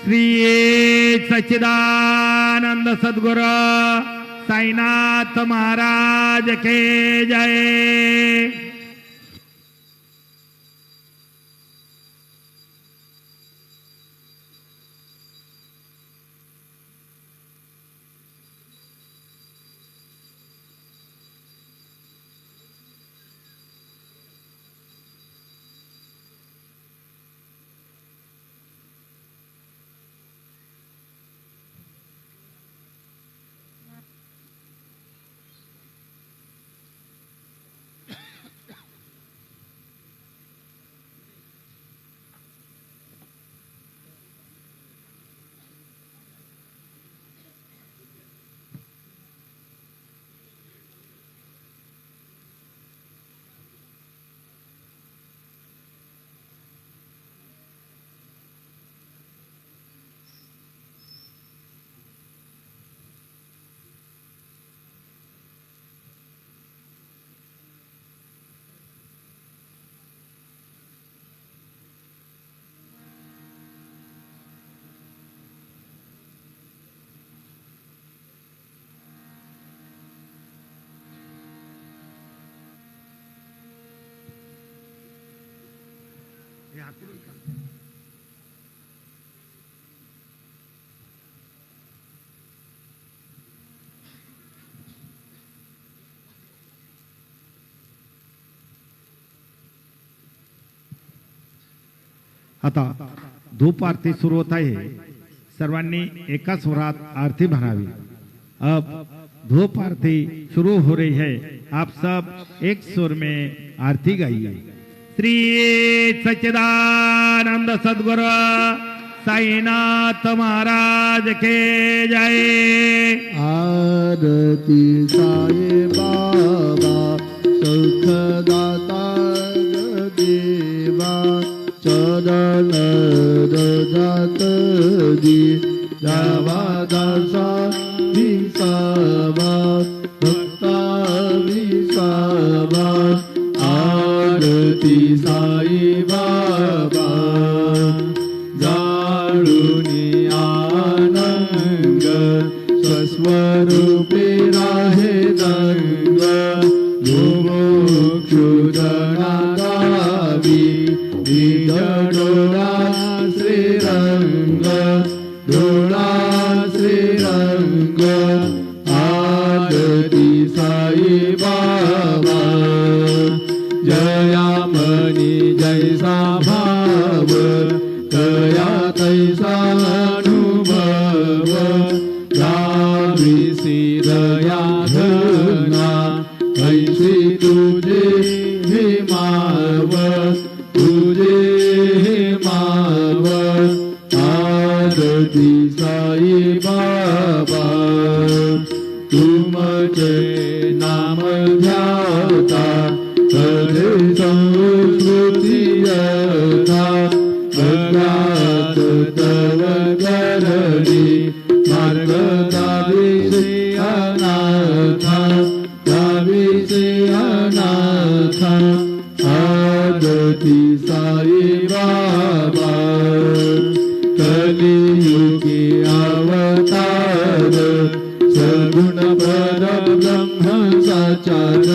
श्री सच्चिदानंद सद्गुरु साईनाथ महाराज के जय। आता धूप आरती सुरू होत आहे। सर्वांनी एका स्वरात आरती भरावी। अब धूप आरती शुरू हो रही है। आप सब एक सुर में आरती गाइए। श्री सच्चिदानंद सद्गुरु साईनाथ महाराज के जय। आरती साई बाबा सुखदाता देवा चरण रजात दी जावा दासा विसावा भक्ता विसावा। आरती साई बाबा जाळुनी आनंद स्वस्वरूपे राहे दंग मोक्षुदना गावी डोळा श्रीरंग डोळा श्रीरंग। आरती साई बाबा जया मनी जैसा भाव तया तैसा अनुभव। गाविसी दया धना ऐसी तुझे हिमाव तुझे हिमाव। आरती साई बाबा तुमचे नाम ध्याता हरे संस्कृती यथा अज्ञात तव करणी मार्ग दाविसे अनाथा दाविसे अनाथा। आरती साई बाबा कलियुगी अवतार सगुण पर ब्रह्म साचार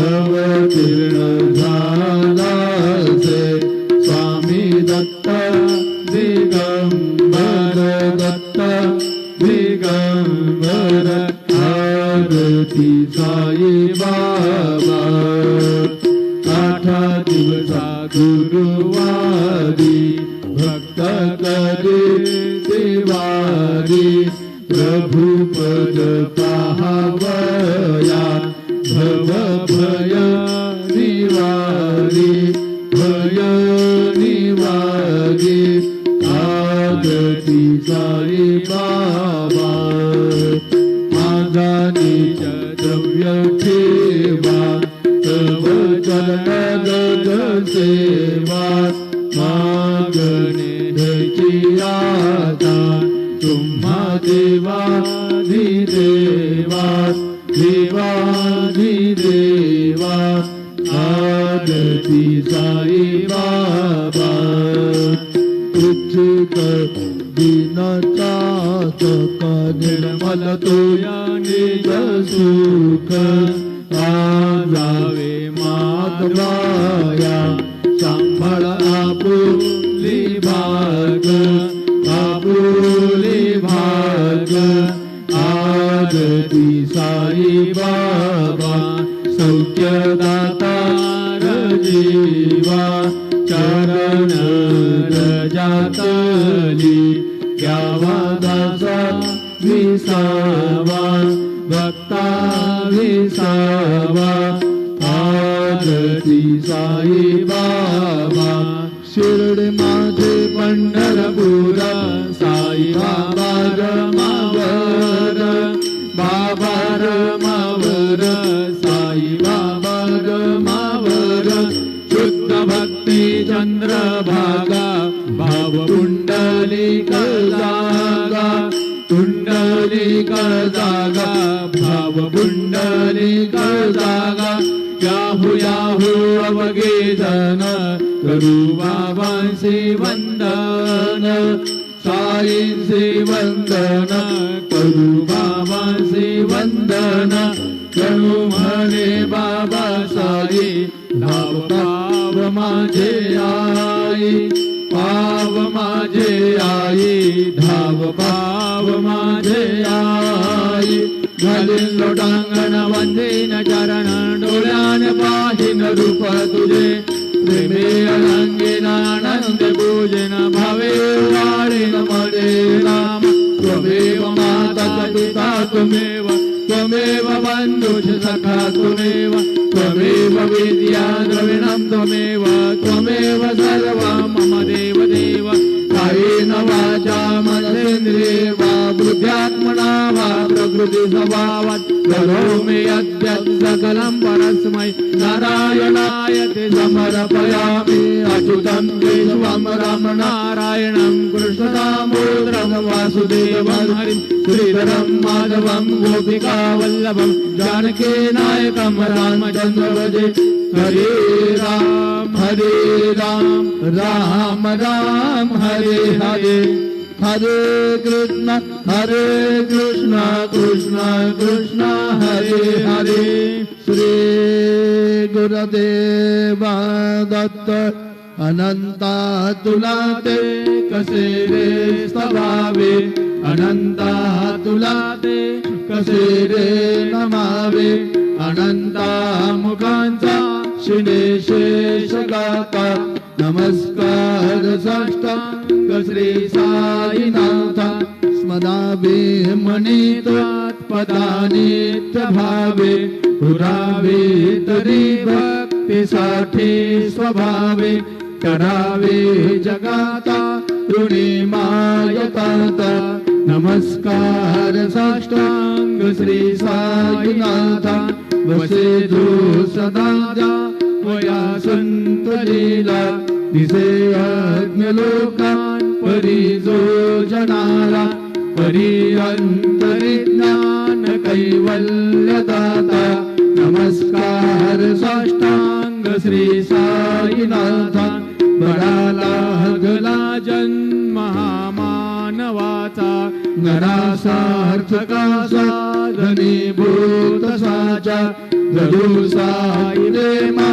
अवतीर्ण झाला से स्वामी दत्त दिगंबर दत्त दिगंबर। आरती साई बाबा 8 दिवसा गुरुवारी भक्त करे देवारी प्रभु पद पाहावया भव भय निवारी भय निवारी। आरती साई बाबा माझा निज द्रव्य ठेवा तव चरण सेवा मागणे धैची आता तुम्हा देवाधिदेवा देवाधिदेवा। आरती साई बाबा उच्च निर्मल तो निज सुख आजावे माधवाया सांभाळ आपुली भाग आपुली भाग आरती साई बाबा सौख्यदातार जीवा चरण रजातली घ्यावा दासा विसावा भक्ता विसावा आरती साई बाबा शिर्डी माझे पंढरपूर साई बाबा रमावर बाबा रमावर साई बाबा रमावर शुद्ध भक्ती चंद्रभागा भाव कुंडलिक जागा कुंडलिक जागा भाव कुंडलिक जागा याहू याहू अवघे जन करू बाबांचे वंदन साईंचे वंदन करू बाबांचे वंदन करू म्हणे बाबा साई धाव पाव माझे आई पाव माझे आई धाव पाव माझे आई घालीन लोटांगण वंदीन चरण डोळ्यान पाहिन रूप तुझे प्रेमे अनंगीन आनंद पूजन भावे वाळीन मळे नाम त्वमेव माता पिता त्वमेव त्वमेव बन्धुश्च सखा त्वमेव त्वमेव विद्या द्रविणं त्वमेव त्वमेव सर्वं मम देव देव कायेन वाचा मनसेन्द्रिये वा बुद्ध्यात्मना वा प्रकृति स्वभावात् करोमि यद्यत् सकलं परस्मै नारायणाय ते समर्पयामि अच्युतं केशवं रामनारायणं कृष्णदामोदरं वासुदेवं हरिं श्रीधरं माधवं गोपिकावल्लभं जानकीनायकं रामचन्द्र भजे हरे राम राम राम हरे हरे हरे कृष्ण कृष्ण कृष्ण हरे हरे श्री गुरुदेव दत्त अनंता तुला ते कसे रे स्तवावे अनंता तुला ते कसे रे नमावे अनंता मुखांचा शिणे शेष गाता नमस्कार साष्टांग श्री साईनाथा स्मदावे मणित्वात्पदानित्य भावे पुरावे तरी भक्तीसाठी स्वभावे करावे जगाता ऋणी मायताता नमस्कार साष्टांग श्री साईनाथा वसे जो सदा जा वया संत लीला दिसे अज्ञलोकान् परी जो जनाला परी अंतरिज्ञान कैवल्यदाता नमस्कार साष्टांग श्री साईनाथा बडा लागला जन्म हा मानवाचा नरासार्थका साधनीभूत साचा गडू साई मा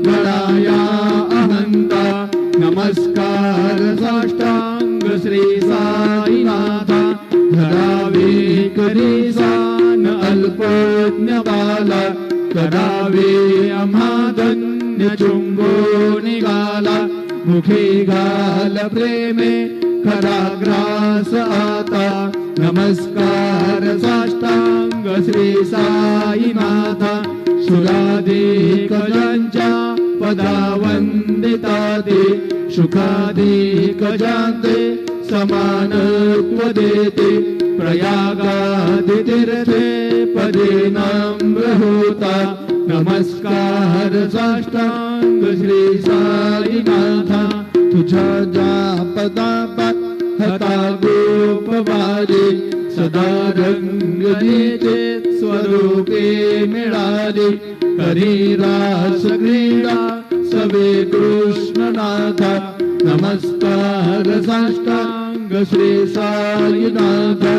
गडाया अहंता नमस्कार साष्टांग श्री साईनाथा धरावे करीसान अल्पोज्ञ बाला करावे अमाधन्य चुंबो निघाला मुखी घाल प्रेमे खरा ग्रास आता नमस्कार साष्टांग श्री साईनाथा सुराधिक ज्यांच्या पदा वंदिताते सुखाधिक जानते समानत्व देते प्रयागादि तीर्थे पदे नम्र होता नमस्कार साष्टांग श्री साईनाथा तुझ्या जापदापात हता गोपवारे सदा रंगलीचे स्वरूपे मिळाले करी रास क्रीडा सवे कृष्णनाथा नमस्कार साष्टांग श्री साईनाथा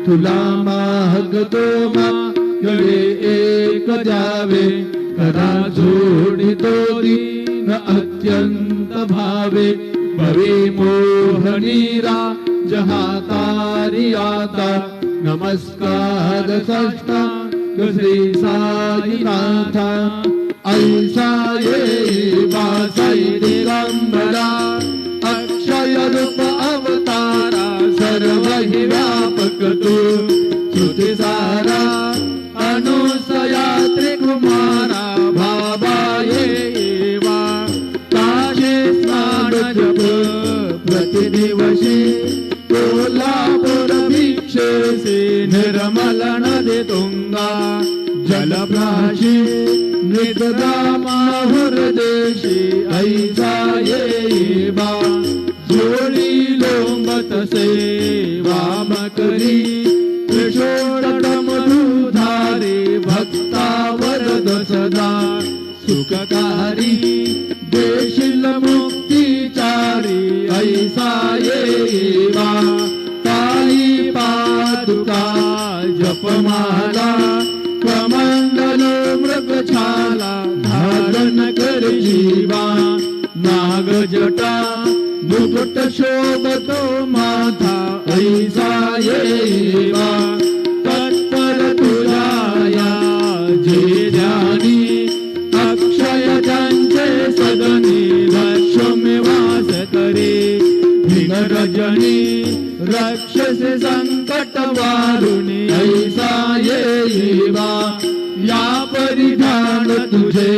तुला मागतो मागणे एक द्यावे करा जोडितो दीन अत्यंत भावे भवे मोहनीरा जहातारी आता नमस्कार साष्टांग श्री साईनाथा ऐसा ये वासाई दिगंबरा अक्षय रूप अवतारा सर्व हि व्यापक तू श्रुतिसारा अनुसया त्रिकुमारा भावा ये वा काशे स्नान जप प्रतिदिवशी कोल्हापुर भिक्षेसी निर्मल नदी तुंगा जलप्राशी निद्रा माहुर्देशी ऐसा ये बा जोडी लोंबत से वाम करी त्रिशोडमधुधारी भक्ता वरद सदा सुखकारी देशील मुक्तिचारी ऐसा ये बा ताई पादुका जपमाला कमंडल मृगछाला धारण कर जीवा नाग जटा मुकुट शोभतो माथा ऐसा ये बा तत्पर तुझाया जे ध्यानी अक्षय ज्यांचे सदनी लक्ष्मी वास करे रजनी राक्षसे संकट वारुणी ऐसा ये बा या परिधान तुझे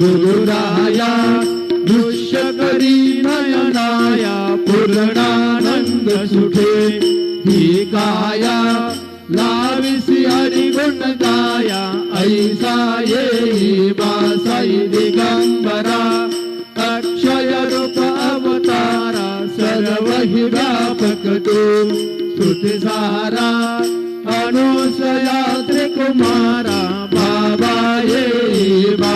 गुरुराया दृश्य करी नयनाया पूर्णानंद सुखे ही काया लाविसी हरिगुण गाया ऐसा ये बा साई दिगंबरा अक्षय रूप अवतारा सर्व हि व्यापक तू स्तुतिसारा अनुसया त्रिकुमारा बाबा ये बा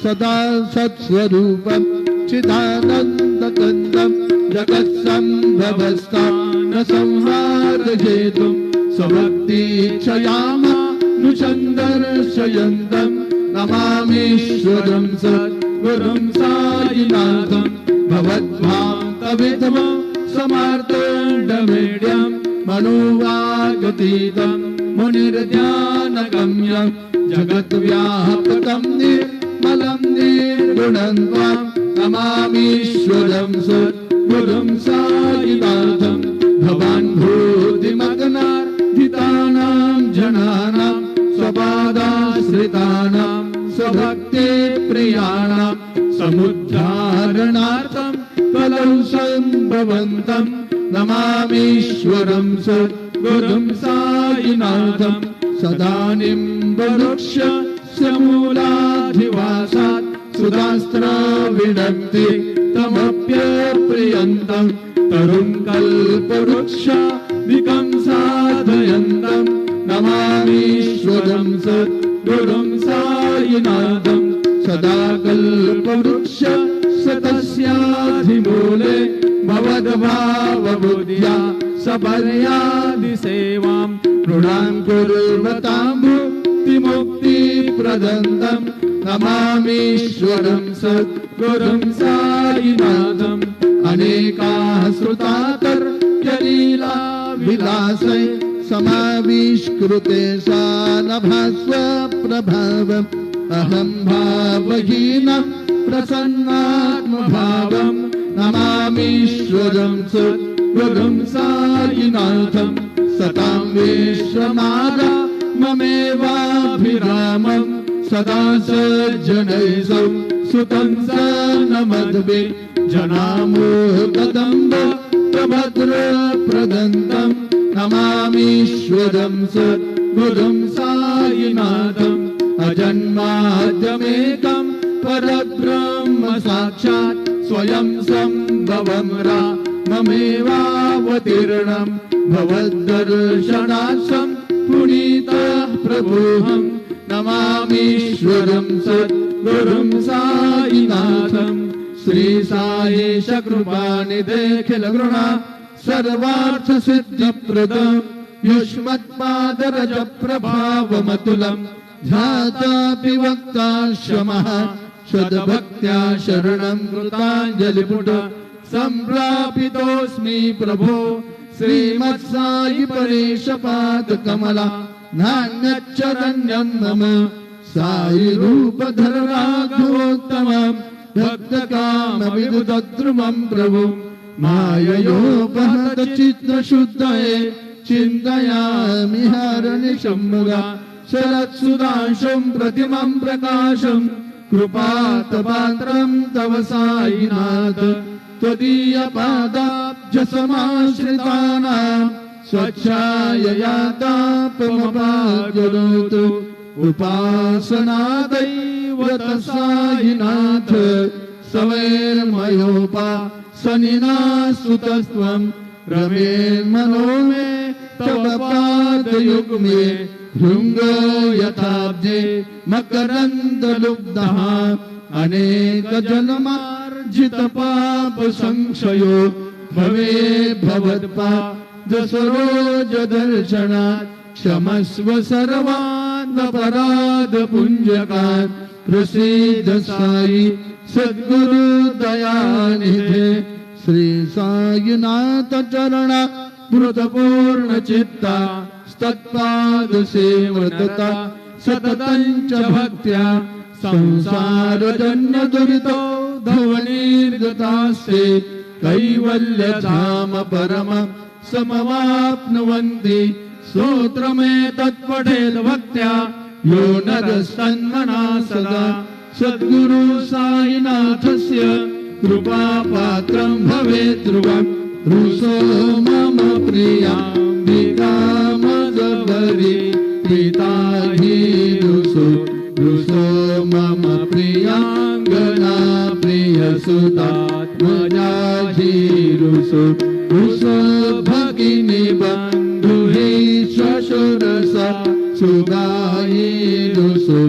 सदा सत्स्वरूपं चिदानन्दकन्दं जगत्सम्भवस्थान संहारजेतुं स्वभक्तिक्षयामानुचन्दर्शयन्तं नमामीश्वरं सद्गुरुं साईनाथं भवद्भान्तविधमं समार्तोण्डमेड्यं मनोवागतीतं मुनिर्ध्यानगम्यं जगद्व्यापकं निर्मलं निर्गुणं त्वां नमामीश्वरं सद्गुरुं साईनाथं भवान् भूतिमग्नार्थितानां जनानां स्वपादाश्रितानां स्वभक्तिप्रियाणां समुद्धारणार्थं कलौ सम्भवन्तं नमामीश्वरं सद्गुरुं साईनाथं सदा निम्बवृक्षस्य मूलाधिवासात् सुधास्त्र विडक्ति तमप्यप्रियन्तं तरुं कल्पवृक्षादिकं साधयन्तं नमामीश्वरं सद्गुरुं साईनाथं सदा कल्पवृक्षस्य तस्याधिमूले भवद्भावबुद्ध्या सपर्यादिसेवां नृणां कुर्वतां भुक्तिमुक्तिप्रदन्तं नमामीश्वरं सद्गुरुं साईनाथं अनेकाः श्रुतातर्क्यलीला विलासै समाविष्कृते सा नभास्वप्रभावम् अहं भावहीनं प्रसन्नात्मभावं नमामीश्वरं सद्गुरुं साईनाथं सतां विश्वमाला ममेवाभिरामं सदा सज्जनैः सुतं सनमद्भि जनामोहकदम्ब प्रभद्रप्रदन्तं नमामीश्वरं सद्गुरुं साईनाथम् अजन्माद्यमेकं परब्रह्म साक्षात् स्वयं सम्भवं राममेवावतीर्णं भवद्दर्शनार्थं पुनीतः प्रभुहं नमामीश्वरं सद्गुरुं साईनाथं श्री साईश कृपानिधे खिलगुणा सर्वार्थ सिद्धिप्रदं युष्मत्पादरज प्रभावमतुलम् ध्यातापि वक्ता क्षमः सद्भक्त्या शरणं कृताञ्जलिपुट सम्प्रापितोऽस्मि प्रभो श्रीमत्सायि परेशपादकमला नान्यच्चरण्यं मम साई रूपधर राघवोत्तमं भक्तकामविदुद्रुमं प्रभु माययोपहत चित्तशुद्धये चिन्तयामि हरनिशम्मुगा शरत्सुधांशुं प्रतिमं प्रकाशं कृपातपात्रं तव साईनाथ त्वदीयपादाब्जसमाश्रितानां स्वच्छाययातापमभाग्यदूत उपासनादैवत साईनाथ सवैर्मयोपासनिना सुतस्त्वं रमेर्मनो मे तव पादयुग्मे भृङ्गो यथाब्जे मकरन्दलुब्धः अनेकजन्मार्जितपापसंक्षयो भवे भवत्पादसरोजदर्शनात् क्षमस्व सर्वान्नपराधपुञ्जकान् प्रसीद साई सद्गुरु दयानिधे श्री साईनाथ चरणा मृतपूर्णचित्ता तत्पादसेवतता सततं च भक्त्या संसारजन्यदुरितो धवनिर्गतास्ते कैवल्यधाम परम समवाप्नुवन्ति स्तोत्रमेतत्पठेत् भक्त्या यो नरस्तन्मना सदा सद्गुरु साईनाथस्य कृपापात्रं भवेत् ध्रुवम् रुसो मम प्रियाम्बिकामगबरी प्रीता हि रुसो मम प्रियाङ्गना प्रियसुतात्मजा हि रुसो भगिनी बन्धु हि श्वशुरसा सुगायि रुसो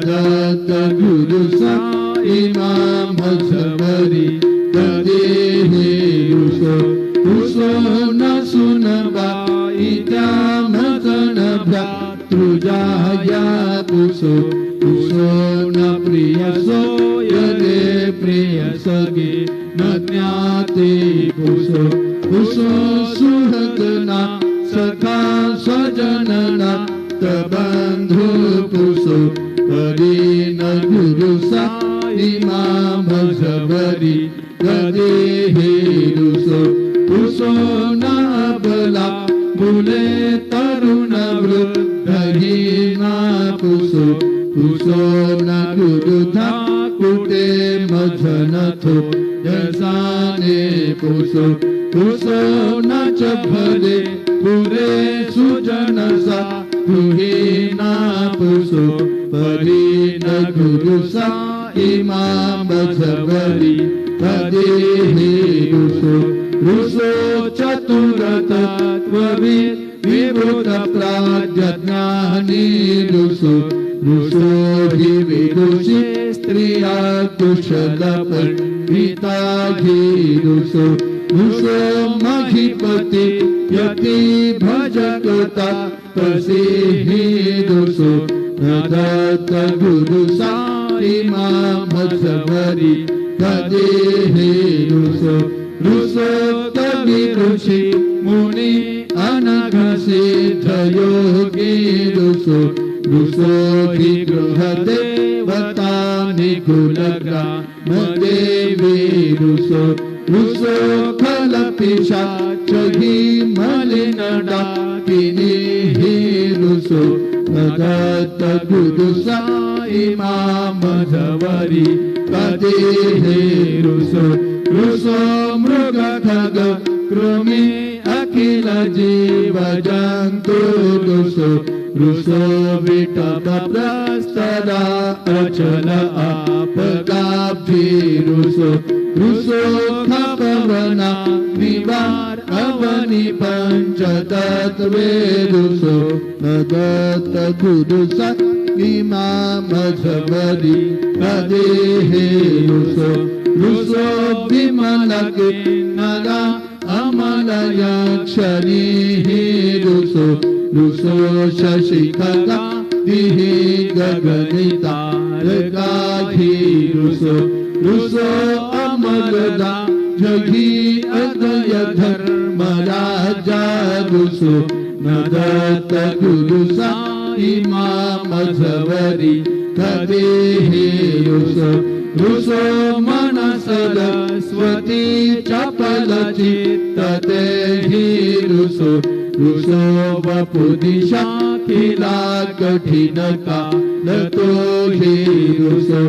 दत्त गुरु साईमां भजवरी तदेहि रुसो न सुनबा इत्यामकन भ्रातृजाया पुसो न प्रियसो यदे प्रियसगे न ज्ञाते पुसो सुहगना सखा स्वजनना तबन्धु पुसो हरिन गुरु साईमां भजवरी तदेहि रुसो न बला बुले तरुण वृद्धहीना पुसो न गुरुधा कुटे मझनथो यसाने पुसो न च भले पुरे सुजनसा तुहीना पुसो परीन गुरु साईमां भजवरी तदेहि रुसो चतुरतत्त्वविद् विभूतप्राज्ञानी रुसो हि विदुषी स्त्रिया कुशलपण्डिता हि रुसो महीपति यति भजकता तसेहि रुसो दत्त गुरु साईमां भजवरी तदेहि रुसो कवि ऋषि मुनि अनघ सिद्ध योगी रुसो हि गृह देवता निकुलग्राम देवी रुसो खल पिशाच हि मलिन डाकिनी हि रुसो दत्त गुरु साईमां भजवरी तदेहि रुसो मृग खग कृमि अखिल जीव जन्तु रुसो विटप प्रस्तरा अचल आपगाब्धि रुसो खपवना निवार अवनि पंच तत्वे रुसो दत्त गुरु साईमां भजवरी तदेहि रुसो विमल किन्नरा अमलयक्षरी रुसो रुसो शशिखगा दिहि गगनितारकाघी रुसो रुसो अमलदा जघी अदय धर्मराजा रुसो नदत्त गुरु साई मामझवरी कदेहि रुसो रुसो मन सरस्वती चपल चित्तते हि रुसो रुसो वपुदिशा खिला कठिन कालतो हि रुसो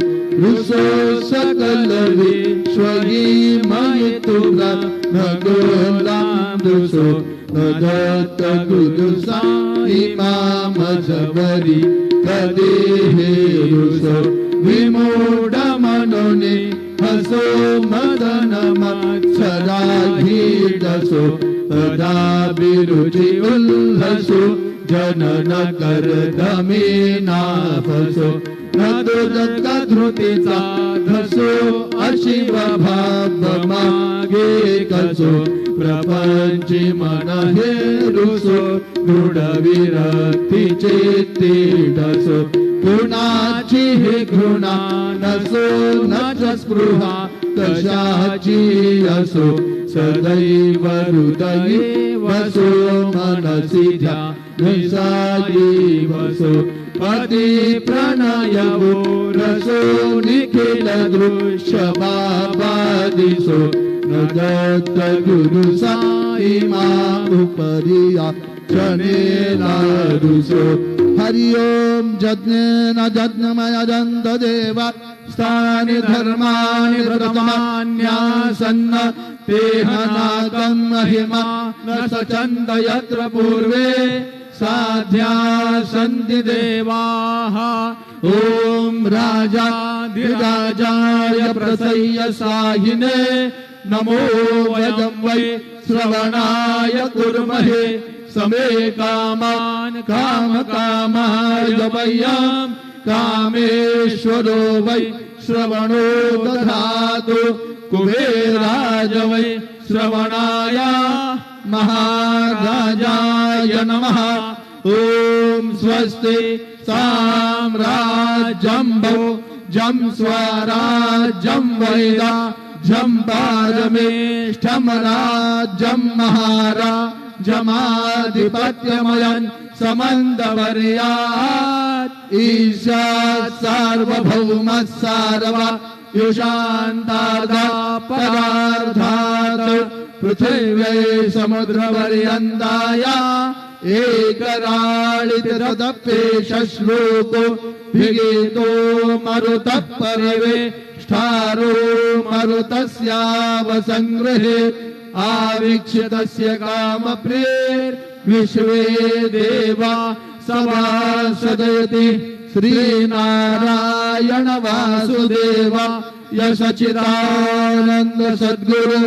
रुसो सकल विश्वगी मयितुगा भगोलां रुसो नदत्त गुरु साई मामझवरी कदेहि रुसो विमूढ मनोने हसो मदन मत्सराघीडसो तदा विरुचि उल्लसो जनन करदमे नाफसो नदुदत्त धृतीचा धसो अशिव भाव मागे कसो प्रपंची मन हे रुसो दृढ विरक्ती चेती डसो गुणाची हे घृणा नसो नच स्पृहा तशाची असो सदैव हृदये वसो मनसि ध्यानिसायी वसो पति प्रणयवो रसो निखिल दृश्य बाबादिसो नदत्त गुरु साई मामुपरिया चनेला रुसो हरि ओम जज्ञेन जज्ञमय जन्त देवा स्थानि धर्माणि व्रतमान्यासन्न तेहनाकं महिमा न सचन्द यत्र पूर्वे साध्या सन्ति देवाः ओम राजाधिराजाय प्रसह्य साहिने नमो वयं वै श्रवणाय कुर्महे समे कामान् कामकामाय वयं कामेश्वरो वै श्रवणो दधातु कुबेराय वै श्रवणाय महाराजाय नमः ओम स्वस्ति साम्राज्यं भोज्यं स्वराज्यं वैदा जं पारमेष्ठं राज्यं महाराजमाधिपत्यमयं समन्दवर्यात् ईशात् सार्वभौमः सार्वयुषान्तादा परार्धात् पृथिव्यै समुद्रपर्यन्ताय एकराळितदप्पेष श्लोको विगीतो मरुतः परिवेष्टारो मरुतस्यावसङ्गृहे आवीक्षितस्य कामप्रियैर्विश्वे देवा सभासदयति श्रीनारायण वासुदेव यशचिदानंद सद्गुरु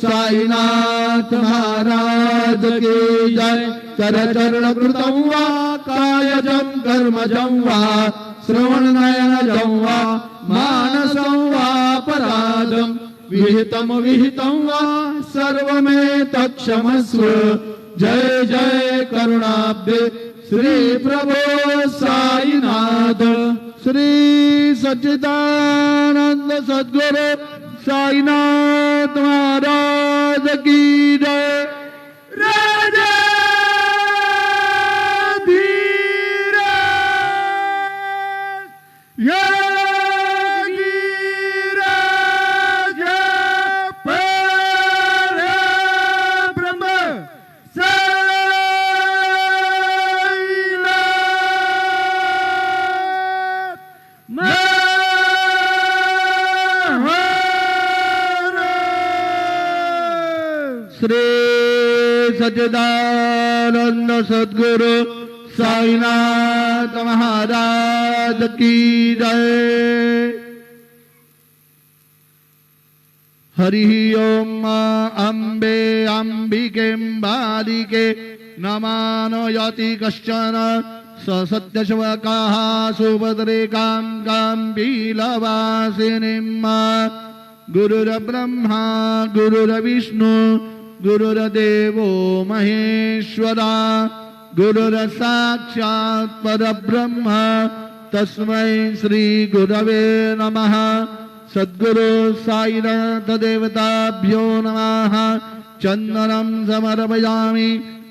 साईनाथ महाराज की जय करचरण कृतं वा कायजं कर्मजं वा श्रवणनयनजं वा मानसं वा पराधं विहितं वा सर्वमेतत्क्षमस्व जय जय करुणाब्दे श्री प्रभो साईनाथ श्री सच्चिदानंद सद्गुरु साईनाथ महाराज की जय राजा श्री सच्चिदानंद सद्गुरु साईनाथ महाराज की जय हरि ओम अम्बे अंबिके बालिके नमानो यति कश्चन ससत्यशवकाः सुभद्रे कां पीलवासिनीं गुरुर्ब्रह्मा गुरुर्विष्णु गुरुर्देवो महेश्वरा गुरुर्साक्षात् परब्रह्म तस्मै श्री गुरवे नमः। सद्गुरु साईनाथ देवताभ्यो नमः। चन्दनं समर्पयामि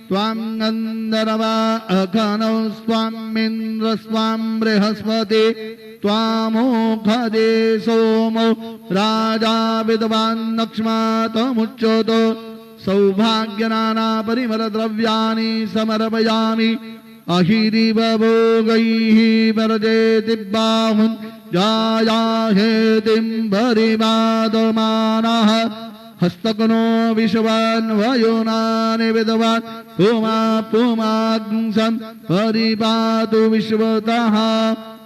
त्वां गन्धर्वा अखनौ स्वामिन्द्र स्वां बृहस्पति त्वामोखदे सोमो राजा विद्वान् नक्ष्मातमुच्योतो। सौभाग्यनाना परिमलद्रव्याणि समर्पयामि। अहिरिवभोगैः वर्जेति बाहुन् जायाहेतिं परिवादमानः। हस्तकनो विश्वान्वयोनानि विद्वान् पुमापुमाग्सं परिपातु विश्वतः।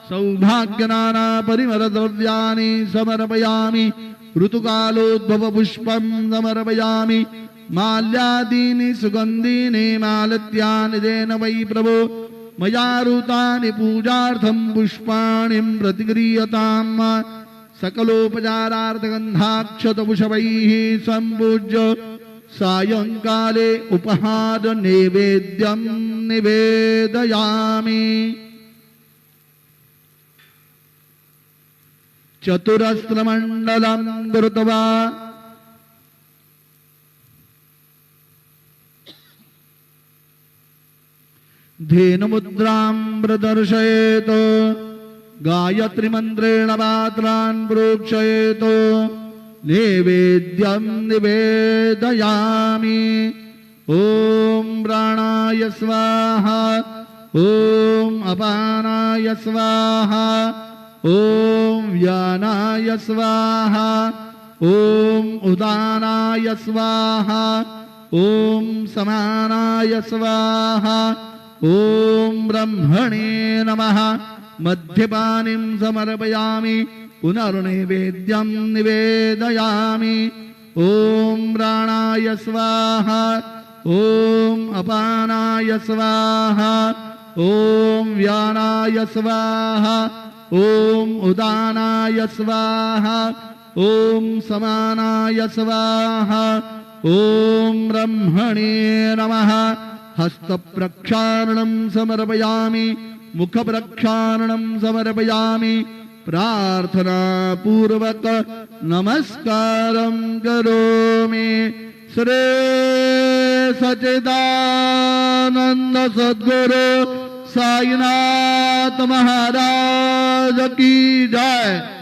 सौभाग्यनाना परिमलद्रव्याणि समर्पयामि। ऋतुकालोद्भव पुष्पं समर्पयामि। माल्यादीनि सुगन्धीनि मालत्यानि तेन वै प्रभो मया ऋतानि पूजार्थं पुष्पाणि प्रतिगृह्यताम्। सकलोपचारार्थगन्धाक्षतपुष्पैः सम्पूज्य सायंकाले उपहार नैवेद्यं निवेदयामि। चतुरस्रमण्डलं कृत्वा धेनुमुद्रां प्रदर्शयेत्। गायत्रीमन्त्रेण पात्रान् प्रोक्षयेत्। नैवेद्यं निवेदयामि। ॐ प्राणाय स्वाहा। ॐ अपानाय स्वाहा। ॐ व्यानाय स्वाहा। ॐ उदानाय स्वाहा। ॐ समानाय स्वाहा। ॐ ब्रह्मणे नमः। मध्यपानीं समर्पयामि। पुनर्नैवेद्यं निवेदयामि। ॐ प्राणाय स्वाहा। ॐ अपानाय स्वाहा। ॐ व्यानाय स्वाहा। ॐ उदानाय स्वाहा। ॐ समानाय स्वाहा। ॐ ब्रह्मणे नमः। हस्तप्रक्षालनं समर्पयामि। मुखप्रक्षालनं समर्पयामि। प्रार्थना पूर्वक नमस्कारं करोमि। श्री सच्चिदानंद सद्गुरु साईनाथ महाराज की जय।